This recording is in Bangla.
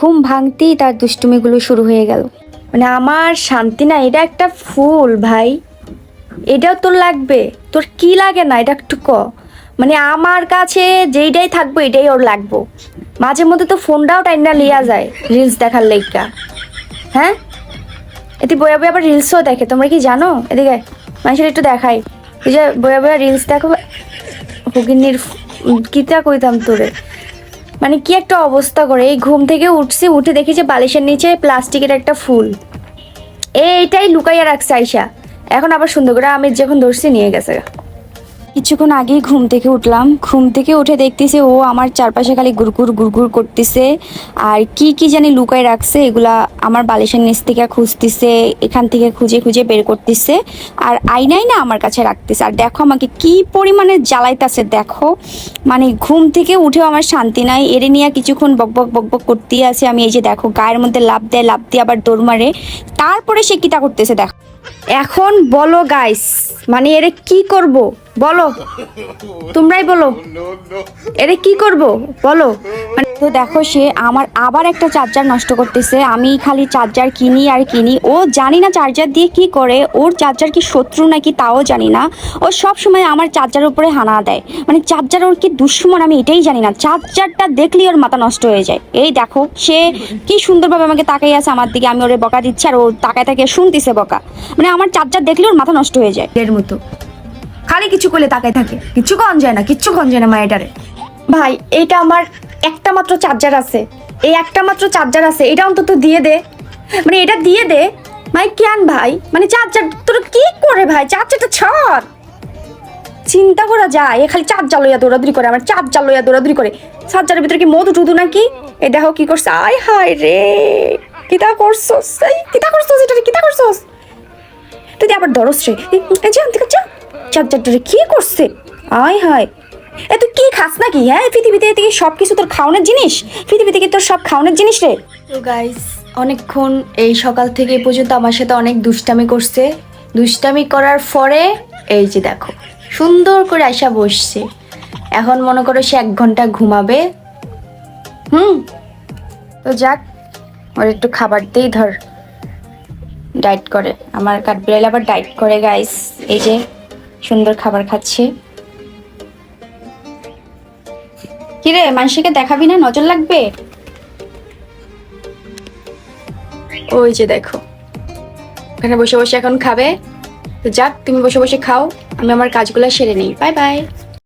ঘুম ভাঙতেই তার দুষ্টুমিগুলো শুরু হয়ে গেল। মানে আমার শান্তি না, এটা একটা ফুল ভাই, এটাও তোর লাগবে? তোর কি লাগে না এটা একটু ক। মানে আমার কাছে যেইটাই থাকবো এটাই ওর লাগবো। মাঝে মধ্যে তো ফোনটাও টাইনা লিয়া যায় রিলস দেখার লাইগা। হ্যাঁ, এতে বইয়া বইয়া আবার রিলসও দেখে, তোমরা কি জানো? এদিকে মানুষের একটু দেখাই, তুই যে বইয়া বইয়া রিলস দেখো। ভগিনীর কিতা কইতাম তোরে, মানে কি একটা অবস্থা করে। এই ঘুম থেকে উঠছি, উঠে দেখি যে বালিশের নিচে প্লাস্টিকের একটা ফুল, এইটাই লুকাইয়া রাখছে আইসা। এখন আবার সুন্দর করে আমি যখন ধরছি নিয়ে গেছে। কিছুক্ষণ আগেই ঘুম থেকে উঠলাম, ঘুম থেকে উঠে দেখতেছি ও আমার চারপাশে খালি গুড়গুড় গুড়গুড় করতেছে, আর কি কি জানি লুকায় রাখছে, এগুলা আমার বালিশের নিচ থেকে খুঁজতেছে, এখান থেকে খুঁজে খুঁজে বের করতেছে, আর আয়নাই না আমার কাছে রাখতেছে। আর দেখো আমাকে কি পরিমাণে জ্বালাইতেছে দেখো, মানে ঘুম থেকে উঠেও আমার শান্তি নাই। এরে নিয়ে কিছুক্ষণ বকবক বকবক করতেই আছে। আমি এই যে দেখো গায়ের মধ্যে লাফ দেয়, লাফ দিয়ে আবার দৌড় মারে, তারপরে সে কিটা করতেছে দেখো। এখন বলো গাইস, মানে এরে কি করব বলো, তোমরাই বলো এরে কি করব বলো। মানে তো দেখো সে আমার আবার একটা চার্জার নষ্ট করতেছে। আমি খালি চার্জার কিনি আর কিনি, ও জানি না চার্জার দিয়ে কি করে, ওর চার্জার কি শত্রু নাকি তাও জানি না। ও সব সময় আমার চার্জারের উপরে হানা দেয়, মানে চার্জার ওর কি দুশ্মন আমি এটাই জানি না। চার্জারটা দেখলেই ওর মাথা নষ্ট হয়ে যায়। এই দেখো সে কি সুন্দরভাবে আমাকে তাকাই আছে আমার দিকে, আমি ওরে বকা দিচ্ছি আর ও তাকায় তাকিয়ে শুনতেছে বকা। মানে আমার চার্জার দেখলে ওর মাথা নষ্ট হয়ে যায় এর মতো, খালি কিছু করলে তাকায় থাকে, কিচ্ছু কন যায় না, কিচ্ছু কন যায় না মায়েটারে। ভাই এইটা আমার একটা মাত্র চার্জার আছে, এই একটা মাত্র চার্জার আছে, এটা অন্তত দিয়ে দে, মানে এটা দিয়ে দে। ভাই কেন ভাই, মানে চার্জার তোর কি করে ভাই, চার্জারটা ছাড়। চিন্তা করা যায়, এ খালি চার্জার লইয়া দৌড়াদৌড়ি করে, আমার চার্জার লইয়া দৌড়াদৌড়ি করে। চার্জারের ভিতরে কি মধু টুধু নাকি? এ দেখো কি করছে, আয় হায় রে, কিতা করছস, কিতা করছস, এটা কিতা করছস তুই? আবার ধরস রে, চার্জারটা কি করছে, আয় হায়। এ তুই কি খাস নাকি? হ্যাঁ, পৃথিবীতে থেকে সব কিছু তোর খাওয়ানোর জিনিস, পৃথিবী থেকে তোর সব খাওয়ানোর জিনিস রে। তো গাইস, অনেকক্ষণ এই সকাল থেকে এই পর্যন্ত আমার সাথে অনেক দুষ্টামি করছে। দুষ্টামি করার পরে এই যে দেখো সুন্দর করে আয়সা বসছে। এখন মনে করো সে 1 ঘন্টা ঘুমাবে। তো যাক, ওর একটু খাবার দিই, ধর ডায়েট করে। আমার কাঠবিড়াল আবার ডায়েট করে গাইস, এই যে সুন্দর খাবার খাচ্ছে। কিরে মানুষকে দেখাবি না, নজর লাগবে। ওই যে দেখো এখানে বসে বসে এখন খাবে। তো যাক, তুমি বসে বসে খাও, আমি আমার কাজগুলো সেরে নিই। Bye bye.